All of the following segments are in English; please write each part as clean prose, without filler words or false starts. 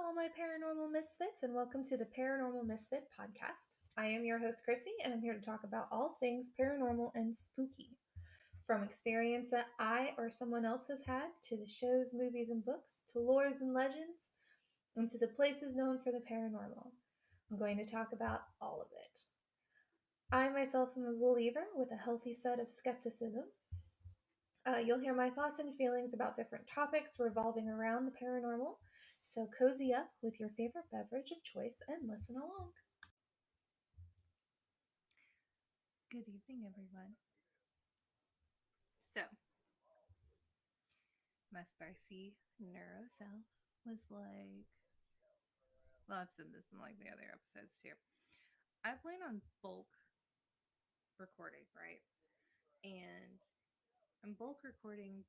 all my paranormal misfits, and welcome to the Paranormal Misfit podcast. I am your host, Chrissy, and I'm here to talk about all things paranormal and spooky. From experience that I or someone else has had, to the shows, movies, and books, to lores and legends, and to the places known for the paranormal. I'm going to talk about all of it. I myself am a believer with a healthy set of skepticism. You'll hear my thoughts and feelings about different topics revolving around the paranormal, so cozy up with your favorite beverage of choice and listen along. Good evening, everyone. So, my spicy neuro self was like, well, I've said this in like the other episodes too. I plan on bulk recording, right? And I'm bulk recording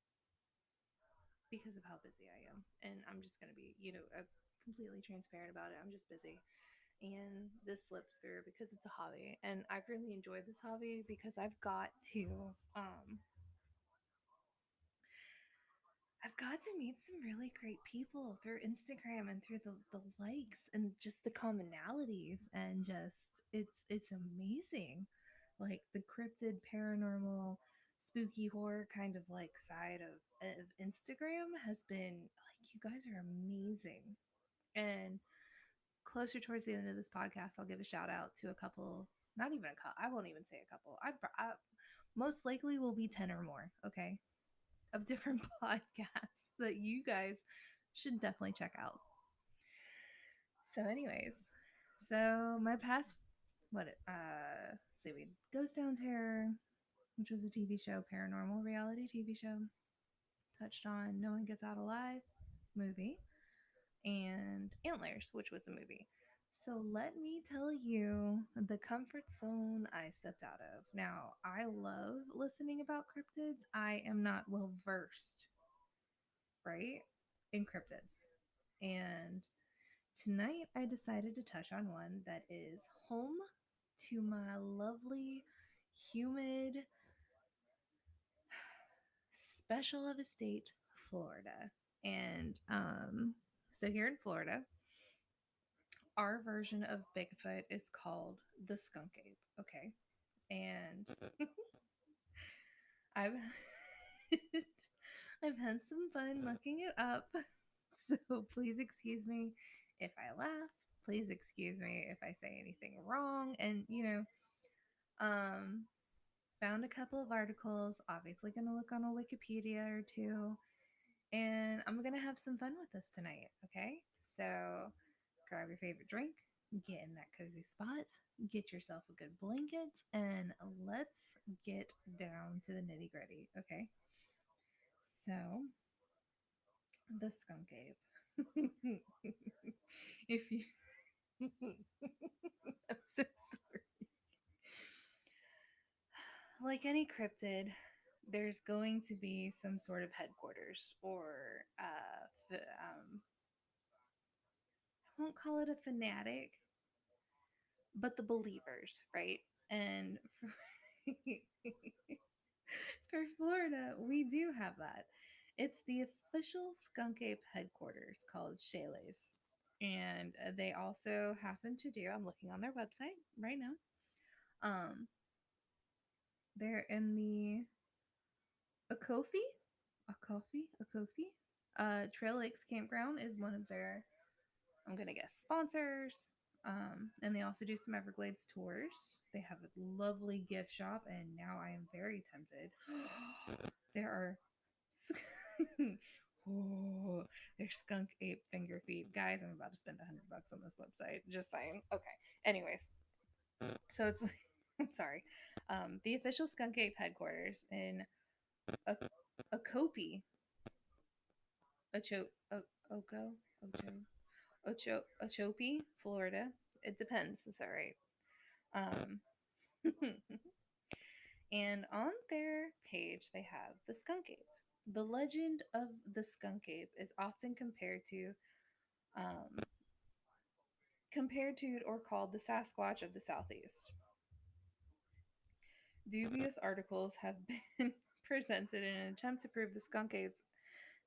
because of how busy I am. And I'm just going to be, completely transparent about it. I'm just busy. And this slips through because it's a hobby. And I've really enjoyed this hobby because I've got to meet some really great people through Instagram and through the likes and just the commonalities, and just it's amazing. Like the cryptid, paranormal, spooky horror kind of like side of Instagram has been like, you guys are amazing. And closer towards the end of this podcast, I'll give a shout out to a couple, not even a couple, I won't even say a couple. I most likely will be 10 or more, okay, of different podcasts that you guys should definitely check out. So, anyways, so my past, we Ghost Town Terror, which was a TV show, paranormal reality TV show, touched on No One Gets Out Alive movie, and Antlers, which was a movie. So let me tell you the comfort zone I stepped out of. Now, I love listening about cryptids. I am not well versed, right, in cryptids. And tonight I decided to touch on one that is home to my lovely, humid, special of a state, Florida. And so here in Florida, our version of Bigfoot is called the Skunk Ape, okay? And I've I've had some fun looking it up. So please excuse me if I laugh. Please excuse me if I say anything wrong. And found a couple of articles. Obviously gonna look on a Wikipedia or two. And I'm gonna have some fun with this tonight, okay? So grab your favorite drink, get in that cozy spot, get yourself a good blanket, and let's get down to the nitty gritty, okay? So, the Skunk Ape. If you. I'm so sorry. Like any cryptid, there's going to be some sort of headquarters, or I won't call it a fanatic, but the believers, right? And for, for Florida, we do have that. It's the official Skunk Ape headquarters called Shayla's. And they also happen to do, I'm looking on their website right now. They're in the Akofi? Trail Lakes Campground is one of their, I'm going to guess, sponsors. And they also do some Everglades tours. They have a lovely gift shop, and now I am very tempted. There are oh, there's Skunk Ape finger feet. Guys, I'm about to spend $100 on this website. Just saying. Okay. Anyways, so it's I'm sorry. The official Skunk Ape headquarters in Okopi, Ochope, Florida. It depends. It's all right. And on their page, they have the Skunk Ape. The legend of the Skunk Ape is often compared to or called the Sasquatch of the Southeast. Dubious articles have been presented in an attempt to prove the Skunk Ape's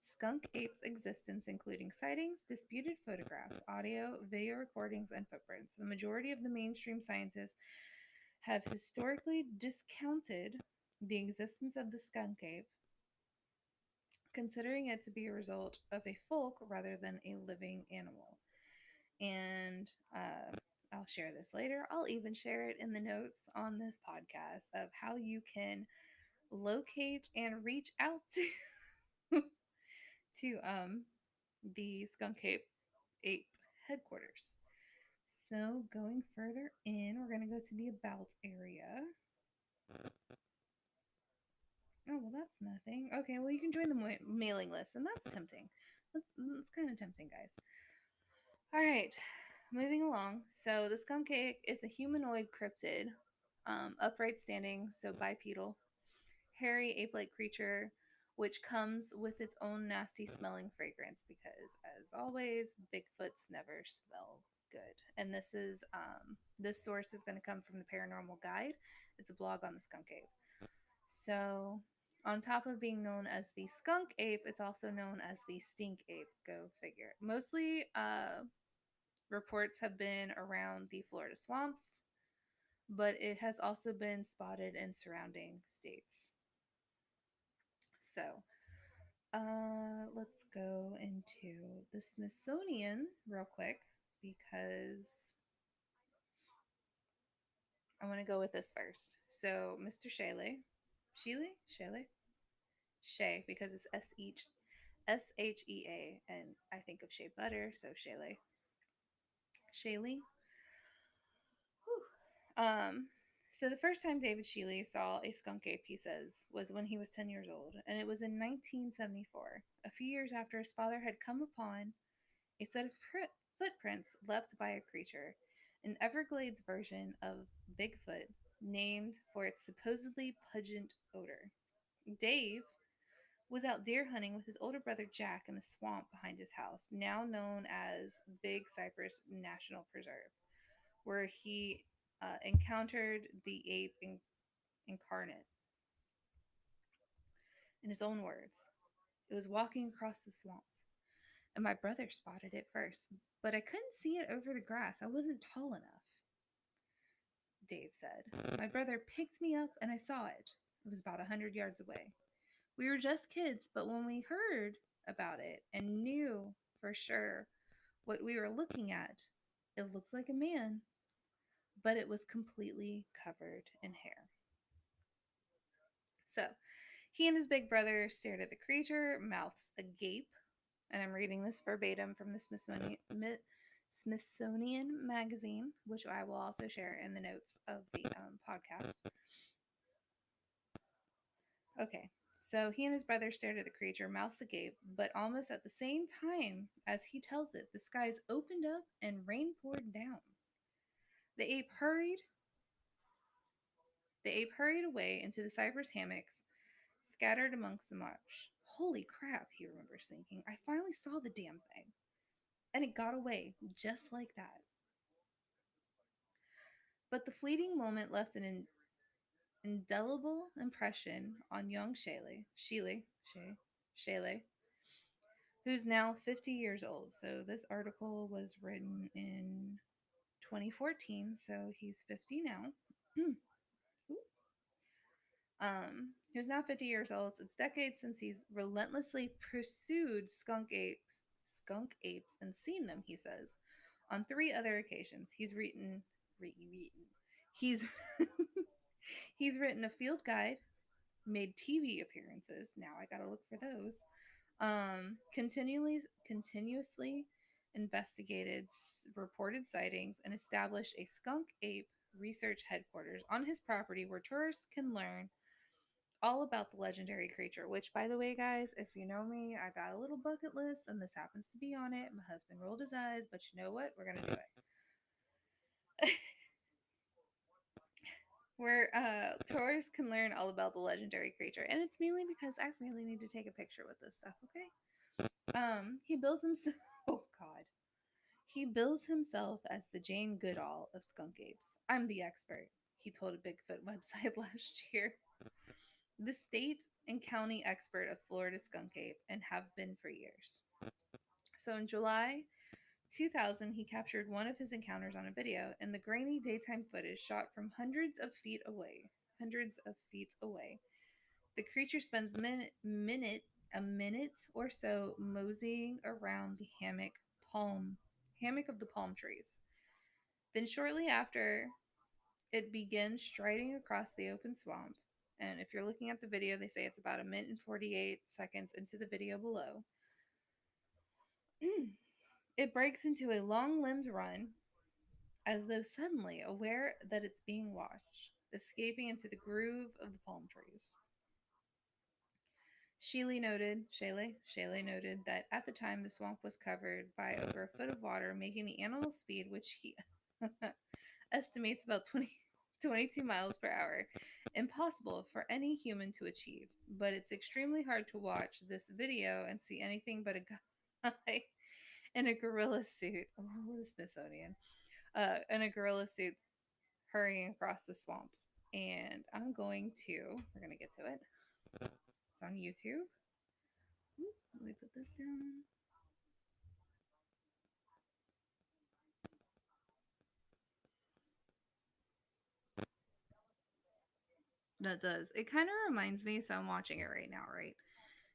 Skunk Ape's existence, including sightings, disputed photographs, audio, video recordings, and footprints. The majority of the mainstream scientists have historically discounted the existence of the skunk ape, considering it to be a result of a folk rather than a living animal. And I'll share this later. I'll even share it in the notes on this podcast of how you can locate and reach out to to the Skunk Ape headquarters. So going further in, we're gonna go to the about area. Oh well, that's nothing. Okay, well you can join the mailing list, and that's tempting. That's kind of tempting, guys. All right, moving along. So the skunk ape is a humanoid cryptid, upright standing, so bipedal, hairy ape-like creature, which comes with its own nasty smelling fragrance because, as always, Bigfoots never smell good. And this source is going to come from the Paranormal Guide. It's a blog on the skunk ape. So, on top of being known as the skunk ape, it's also known as the stink ape. Go figure. Mostly, reports have been around the Florida swamps, but it has also been spotted in surrounding states. So, let's go into the Smithsonian real quick because I want to go with this first. So, Mr. Shea, because it's Shea, and I think of shea butter, so Shaley. Um, so the first time David Shealy saw a skunk ape, he says, was when he was 10 years old, and it was in 1974, a few years after his father had come upon a set of footprints left by a creature, an Everglades version of Bigfoot, named for its supposedly pungent odor. Dave was out deer hunting with his older brother Jack in the swamp behind his house, now known as Big Cypress National Preserve, where he encountered the ape incarnate. In his own words, it was walking across the swamps, and my brother spotted it first, but I couldn't see it over the grass. I wasn't tall enough, Dave said. My brother picked me up and I saw it. It was about 100 yards away. We were just kids, but when we heard about it and knew for sure what we were looking at, it looked like a man, but it was completely covered in hair. So he and his big brother stared at the creature, mouths agape, and I'm reading this verbatim from the Smithsonian magazine, which I will also share in the notes of the podcast. Okay, so he and his brother stared at the creature, mouths agape, but almost at the same time as he tells it, the skies opened up and rain poured down. The ape hurried. The ape hurried away into the cypress hammocks scattered amongst the marsh. Holy crap, he remembers thinking. I finally saw the damn thing. And it got away, just like that. But the fleeting moment left an indelible impression on young Shaylee, who's now 50 years old. So this article was written in 2014, so he's 50 now. Who's now 50 years old. So it's decades since he's relentlessly pursued skunk apes and seen them, he says. On 3 other occasions, he's he's he's written a field guide, made TV appearances. Now I gotta look for those. Continuously investigated reported sightings and established a skunk ape research headquarters on his property where tourists can learn all about the legendary creature. Which, by the way, guys, if you know me, I got a little bucket list and this happens to be on it. My husband rolled his eyes, but you know what? We're gonna do it. Where tourists can learn all about the legendary creature, and it's mainly because I really need to take a picture with this stuff. Okay. He bills himself. Oh God. He bills himself as the Jane Goodall of skunk apes. I'm the expert, he told a Bigfoot website last year. the state and county expert of Florida's skunk ape and have been for years. So in July 2000, he captured one of his encounters on a video, and the grainy daytime footage shot from hundreds of feet away. Hundreds of feet away. The creature spends a minute or so moseying around the hammock of the palm trees. Then shortly after, it begins striding across the open swamp. And if you're looking at the video, they say it's about a minute and 48 seconds into the video below. It breaks into a long-limbed run, as though suddenly aware that it's being watched, escaping into the groove of the palm trees. Shaley noted that at the time the swamp was covered by over a foot of water, making the animal's speed, which he estimates about 22 miles per hour, impossible for any human to achieve. But it's extremely hard to watch this video and see anything but a guy in a gorilla suit. Oh, the Smithsonian. In a gorilla suit hurrying across the swamp. And we're going to get to it. It's on YouTube. Let me put this down. That does. It kind of reminds me, so I'm watching it right now, right?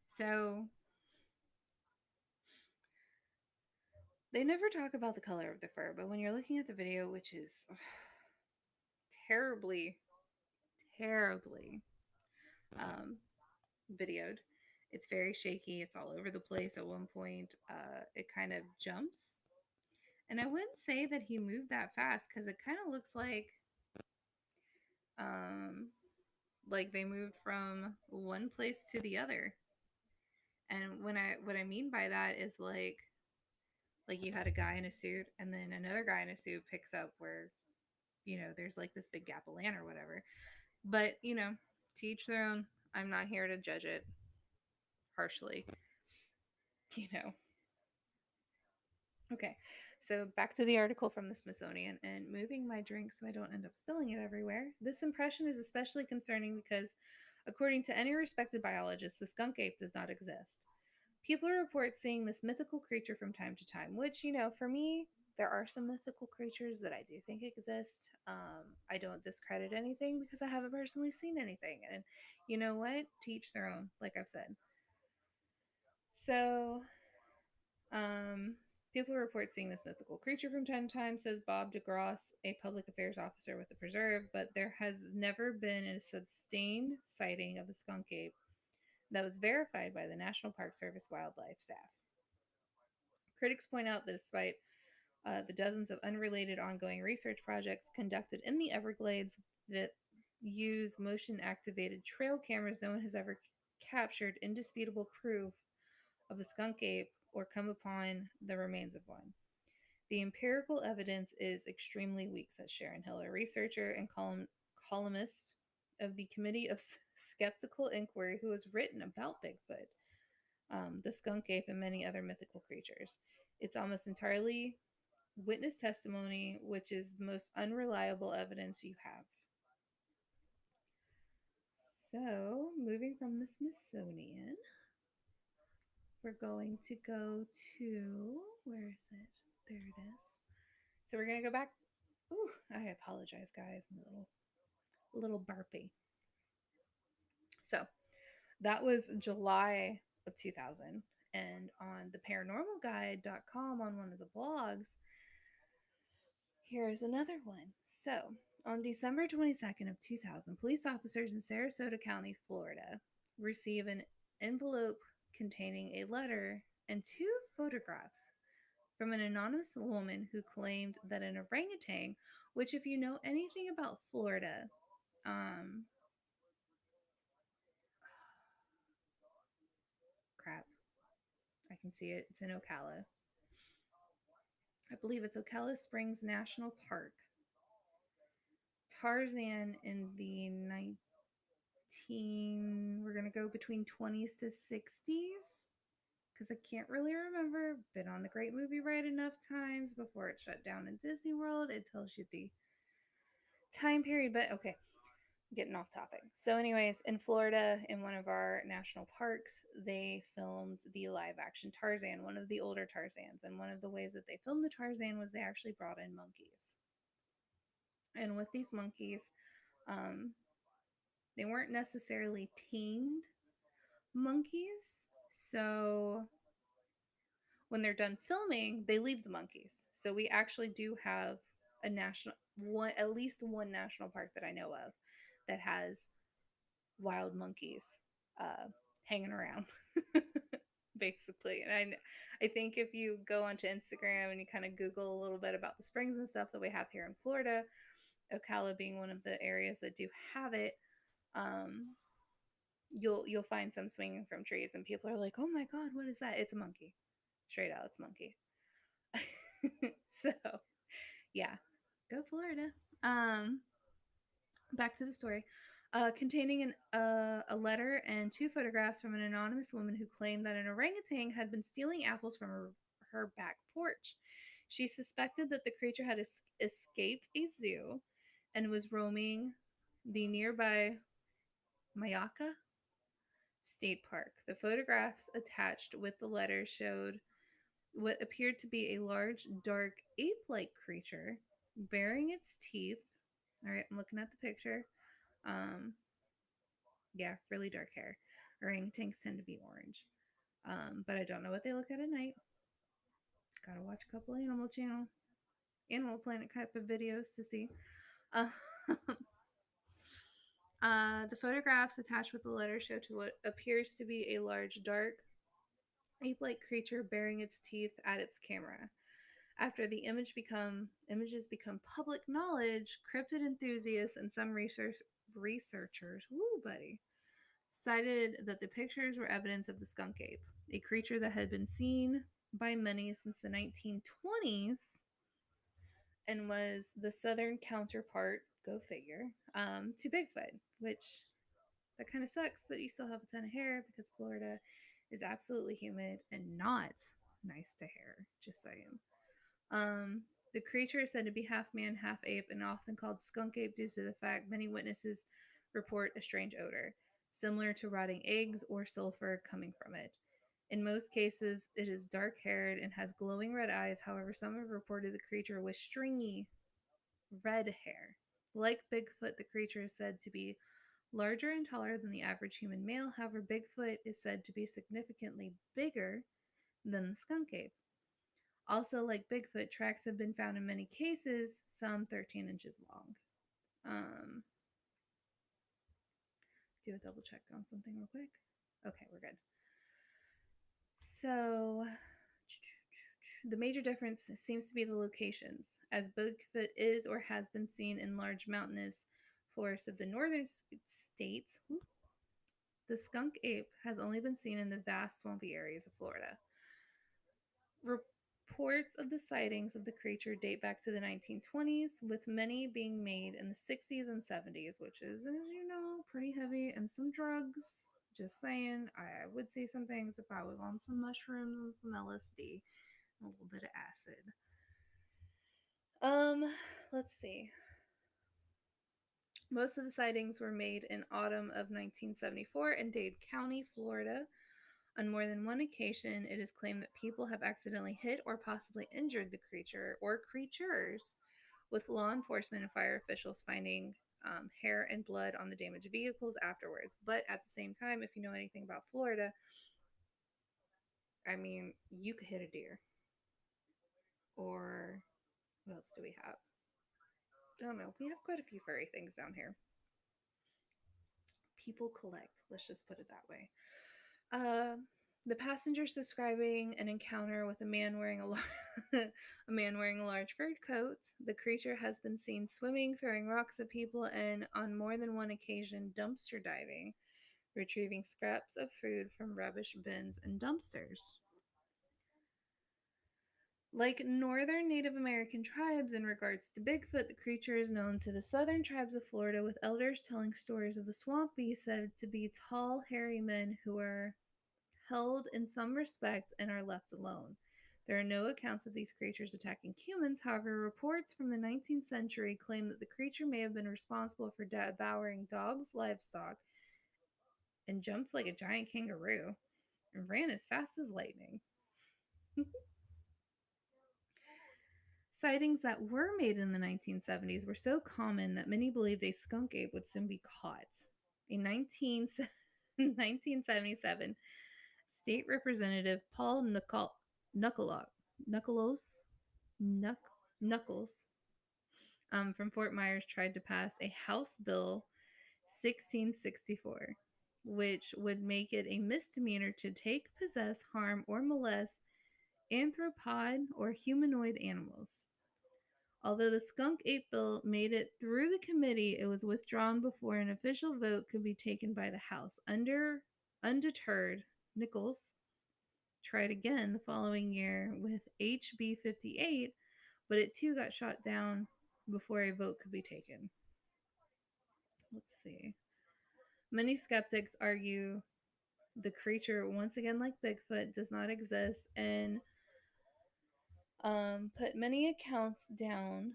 So they never talk about the color of the fur, but when you're looking at the video, which is terribly, terribly videoed, it's very shaky. It's all over the place. At one point, it kind of jumps. And I wouldn't say that he moved that fast because it kind of looks like they moved from one place to the other. And what I mean by that is like you had a guy in a suit and then another guy in a suit picks up where there's like this big gap of land or whatever. But to each their own. I'm not here to judge it harshly. Okay, so back to the article from the Smithsonian, and moving my drink so I don't end up spilling it everywhere. This impression is especially concerning because, according to any respected biologist, the skunk ape does not exist. People report seeing this mythical creature from time to time, which, for me, there are some mythical creatures that I do think exist. I don't discredit anything because I haven't personally seen anything. And you know what? To each their own, like I've said. So, people report seeing this mythical creature from time to time, says Bob DeGrosse, a public affairs officer with the preserve, but there has never been a sustained sighting of the skunk ape that was verified by the National Park Service wildlife staff. Critics point out that despite the dozens of unrelated ongoing research projects conducted in the Everglades that use motion-activated trail cameras, no one has ever captured indisputable proof of the skunk ape or come upon the remains of one. The empirical evidence is extremely weak, says Sharon Hill, a researcher and columnist of the Committee of Skeptical Inquiry who has written about Bigfoot, the skunk ape, and many other mythical creatures. It's almost entirely witness testimony, which is the most unreliable evidence you have. So, moving from the Smithsonian, we're going to go to, where is it? There it is. So we're going to go back. Ooh, I apologize, guys. I'm a little burpy. So that was July of 2000. And on the paranormalguide.com, on one of the blogs, here's another one. So on December 22nd of 2000, police officers in Sarasota County, Florida, receive an envelope containing a letter and 2 photographs from an anonymous woman who claimed that an orangutan, which if you know anything about Florida, crap, I can see it. It's in Ocala. I believe it's Ocala Springs National Park. Tarzan in the we're going to go between 20s to 60s. Because I can't really remember. Been on the Great Movie Ride enough times before it shut down in Disney World. It tells you the time period. But okay. getting off topic. So, anyways, in Florida, in one of our national parks, they filmed the live action Tarzan, one of the older Tarzans. And one of the ways that they filmed the Tarzan was they actually brought in monkeys. And with these monkeys, um, they weren't necessarily tamed monkeys. So, when they're done filming, they leave the monkeys. So, we actually do have a national one, at least one national park that I know of that has wild monkeys uh, hanging around, basically. And I think if you go onto Instagram and you kind of Google a little bit about the springs and stuff that we have here in Florida, Ocala being one of the areas that do have it, um, you'll find some swinging from trees, and people are like, "Oh my god, what is that?" It's a monkey, straight out, it's a monkey. So yeah, go Florida. Um, Back to the story. Containing a letter and two photographs from an anonymous woman who claimed that an orangutan had been stealing apples from her back porch. She suspected that the creature had escaped a zoo and was roaming the nearby Mayaka State Park. The photographs attached with the letter showed what appeared to be a large, dark, ape like creature baring its teeth. All right, I'm looking at the picture. Um, Yeah, really dark hair. Orangutans tend to be orange. But I don't know what they look at night. Gotta watch a couple Animal Planet type of videos to see. Uh, the photographs attached with the letter show to what appears to be a large, dark, ape-like creature baring its teeth at its camera. After the images become public knowledge, cryptid enthusiasts and some researchers, woo buddy, cited that the pictures were evidence of the skunk ape, a creature that had been seen by many since the 1920s and was the southern counterpart, go figure, to Bigfoot, which that kind of sucks that you still have a ton of hair because Florida is absolutely humid and not nice to hair, just saying. Um, the creature is said to be half man, half ape, and often called skunk ape due to the fact many witnesses report a strange odor, similar to rotting eggs or sulfur coming from it. In most cases, it is dark haired and has glowing red eyes. However, some have reported the creature with stringy red hair. Like Bigfoot, the creature is said to be larger and taller than the average human male. However, Bigfoot is said to be significantly bigger than the skunk ape. Also, like Bigfoot, tracks have been found in many cases, some 13 inches long. Um, do a double check on something real quick. Okay, we're good. So, the major difference seems to be the locations, as Bigfoot is or has been seen in large mountainous forests of the northern states. The skunk ape has only been seen in the vast swampy areas of Florida. Reports of the sightings of the creature date back to the 1920s, with many being made in the 60s and 70s, which is, as you know, pretty heavy, and some drugs. Just saying, I would say some things if I was on some mushrooms and some LSD, a little bit of acid. Let's see. Most of the sightings were made in autumn of 1974 in Dade County, Florida. On more than one occasion, it is claimed that people have accidentally hit or possibly injured the creature or creatures, with law enforcement and fire officials finding hair and blood on the damaged vehicles afterwards. But at the same time, if you know anything about Florida, I mean, you could hit a deer. Or what else do we have? I don't know. We have quite a few furry things down here. People collect, let's just put it that way. Uh, the passengers describing an encounter with a man wearing a man wearing a large fur coat. The creature has been seen swimming, throwing rocks at people, and on more than one occasion dumpster diving, retrieving scraps of food from rubbish bins and dumpsters. Like northern Native American tribes in regards to Bigfoot, the creature is known to the southern tribes of Florida, with elders telling stories of the swamp beast said to be tall, hairy men who are held in some respect and are left alone. There are no accounts of these creatures attacking humans. However, reports from the 19th century claim that the creature may have been responsible for devouring dogs, livestock, and jumped like a giant kangaroo and ran as fast as lightning. Sightings that were made in the 1970s were so common that many believed a skunk ape would soon be caught. In 1977, State Representative Paul Knuckles, Knuckles from Fort Myers tried to pass a House Bill 1664, which would make it a misdemeanor to take, possess, harm, or molest arthropod or humanoid animals. Although the Skunk Ape bill made it through the committee, it was withdrawn before an official vote could be taken by the House. Undeterred, Nichols tried again the following year with HB 58, but it too got shot down before a vote could be taken. Let's see. Many skeptics argue the creature, once again like Bigfoot, does not exist and put many accounts down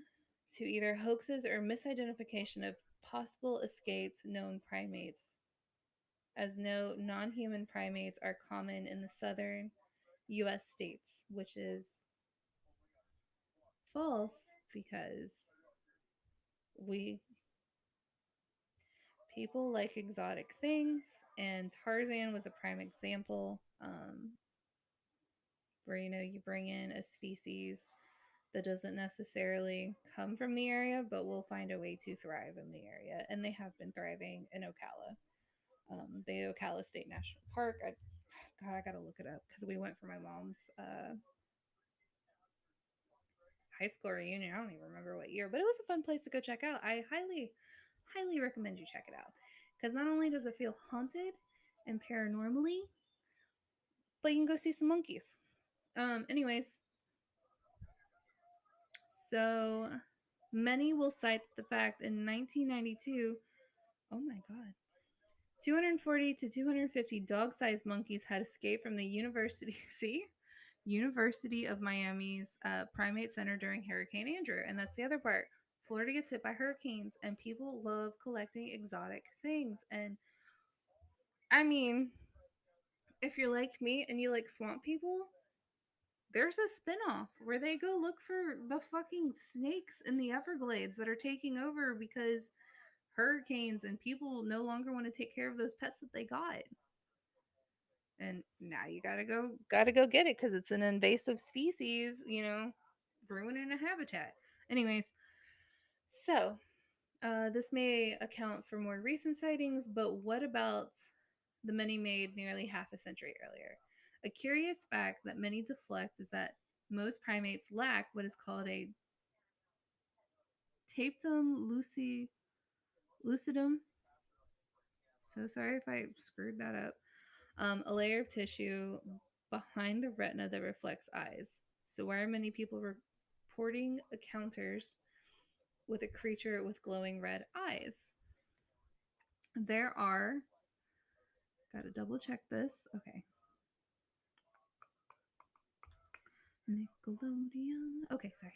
to either hoaxes or misidentification of possible escaped known primates, as no non human primates are common in the southern US states, which is false because we people like exotic things, and Tarzan was a prime example where you bring in a species that doesn't necessarily come from the area, but will find a way to thrive in the area, and they have been thriving in Ocala. The Ocala State National Park. I gotta look it up because we went for my mom's high school reunion. I don't even remember what year, but it was a fun place to go check out. I highly recommend you check it out because not only does it feel haunted and paranormally, but you can go see some monkeys. Anyways, so many will cite the fact in 1992, oh my god, 240 to 250 dog-sized monkeys had escaped from the University of Miami's primate center during Hurricane Andrew. And that's the other part. Florida gets hit by hurricanes, and people love collecting exotic things. And I mean, if you're like me and you like swamp people, there's a spinoff where they go look for the fucking snakes in the Everglades that are taking over because hurricanes and people no longer want to take care of those pets that they got. And now you gotta go get it because it's an invasive species, ruining a habitat. Anyways, so this may account for more recent sightings, but what about the many made nearly half a century earlier? A curious fact that many deflect is that most primates lack what is called a tapetum lucidum. So sorry if I screwed that up. A layer of tissue behind the retina that reflects eyes. So why are many people reporting encounters with a creature with glowing red eyes? There are, gotta double check this. Okay. Nickelodeon. Okay, sorry.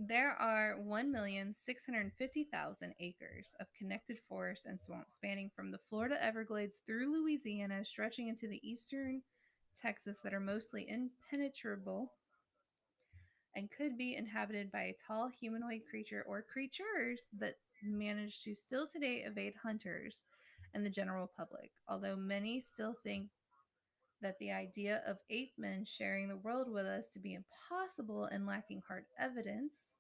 There are 1,650,000 acres of connected forests and swamps spanning from the Florida Everglades through Louisiana, stretching into the eastern Texas, that are mostly impenetrable and could be inhabited by a tall humanoid creature or creatures that manage to still today evade hunters and the general public. Although many still think that the idea of ape men sharing the world with us to be impossible and lacking hard evidence,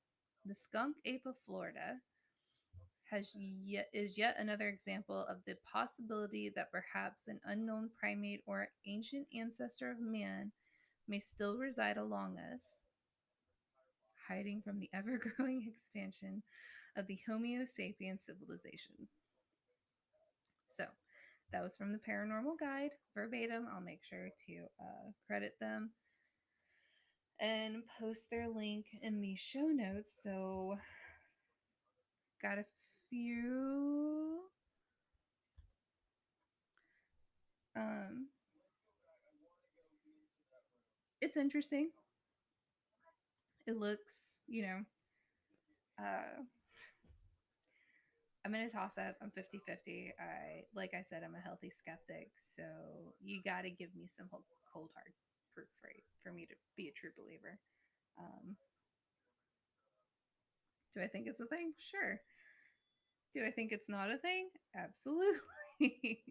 the skunk ape of Florida is yet another example of the possibility that perhaps an unknown primate or ancient ancestor of man may still reside along us, hiding from the ever-growing expansion of the Homo sapiens civilization. So, that was from the Paranormal Guide, verbatim. I'll make sure to credit them and post their link in the show notes. So, got a few it's interesting. It looks, you know, uh, I'm gonna toss up. I'm 50-50. Like I said, I'm a healthy skeptic, so you got to give me some cold hard proof for me to be a true believer. Um, do I think it's a thing? Sure. Do I think it's not a thing? Absolutely.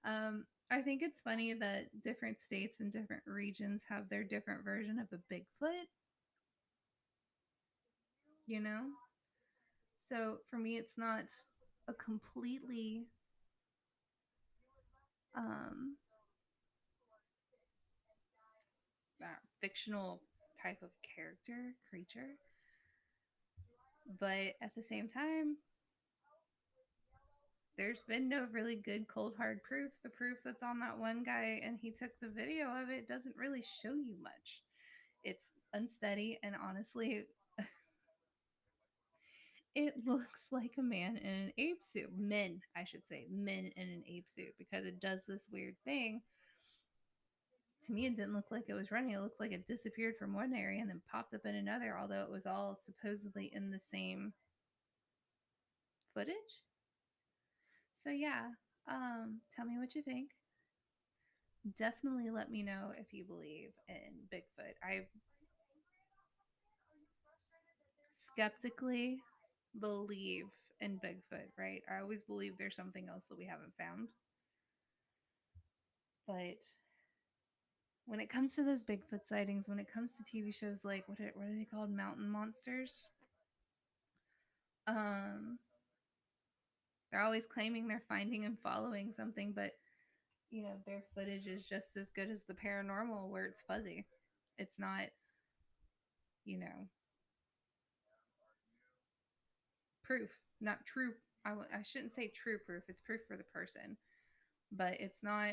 I think it's funny that different states and different regions have their different version of a Bigfoot, you know? So for me, it's not a completely um, fictional type of character, creature. But at the same time, there's been no really good cold hard proof. The proof that's on that one guy and he took the video of it doesn't really show you much. It's unsteady, and honestly, it looks like a man in an ape suit. Men, I should say, men in an ape suit, because it does this weird thing. To me, it didn't look like it was running. It looked like it disappeared from one area and then popped up in another, although it was all supposedly in the same footage. So yeah, tell me what you think. Definitely let me know if you believe in Bigfoot. I skeptically believe in Bigfoot, right? I always believe there's something else that we haven't found. But when it comes to those Bigfoot sightings, when it comes to TV shows like what are they called? Mountain Monsters. Um, they're always claiming they're finding and following something, but you know, their footage is just as good as the paranormal where it's fuzzy. It's not, you know, proof, not true. I shouldn't say true proof. It's proof for the person, but it's not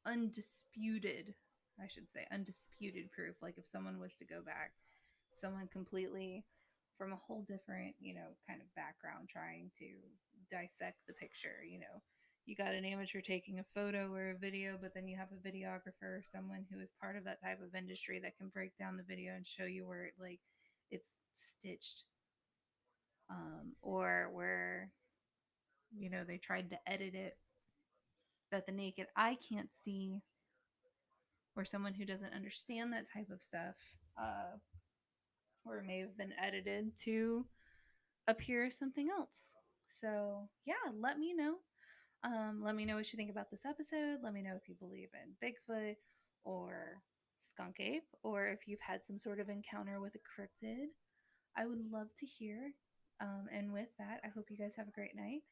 undisputed. I should say undisputed proof. Like if someone was to go back, someone completely from a whole different, you know, kind of background trying to dissect the picture, you know, you got an amateur taking a photo or a video, but then you have a videographer or someone who is part of that type of industry that can break down the video and show you where it's stitched, or where, you know, they tried to edit it that the naked eye can't see, or someone who doesn't understand that type of stuff, or it may have been edited to appear as something else. So yeah, let me know. Let me know what you think about this episode. Let me know if you believe in Bigfoot or Skunk Ape, or if you've had some sort of encounter with a cryptid. I would love to hear. And with that, I hope you guys have a great night,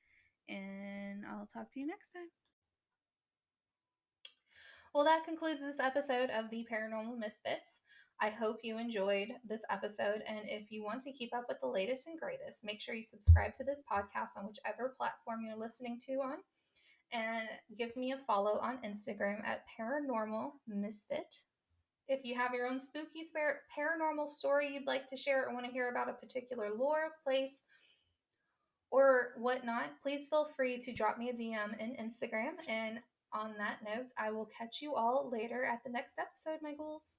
and I'll talk to you next time. Well, that concludes this episode of the Paranormal Misfits. I hope you enjoyed this episode, and if you want to keep up with the latest and greatest, make sure you subscribe to this podcast on whichever platform you're listening to on, and give me a follow on Instagram at Paranormal Misfit. If you have your own spooky paranormal story you'd like to share or want to hear about a particular lore, place, or whatnot, please feel free to drop me a DM in Instagram. And on that note, I will catch you all later at the next episode, my ghouls.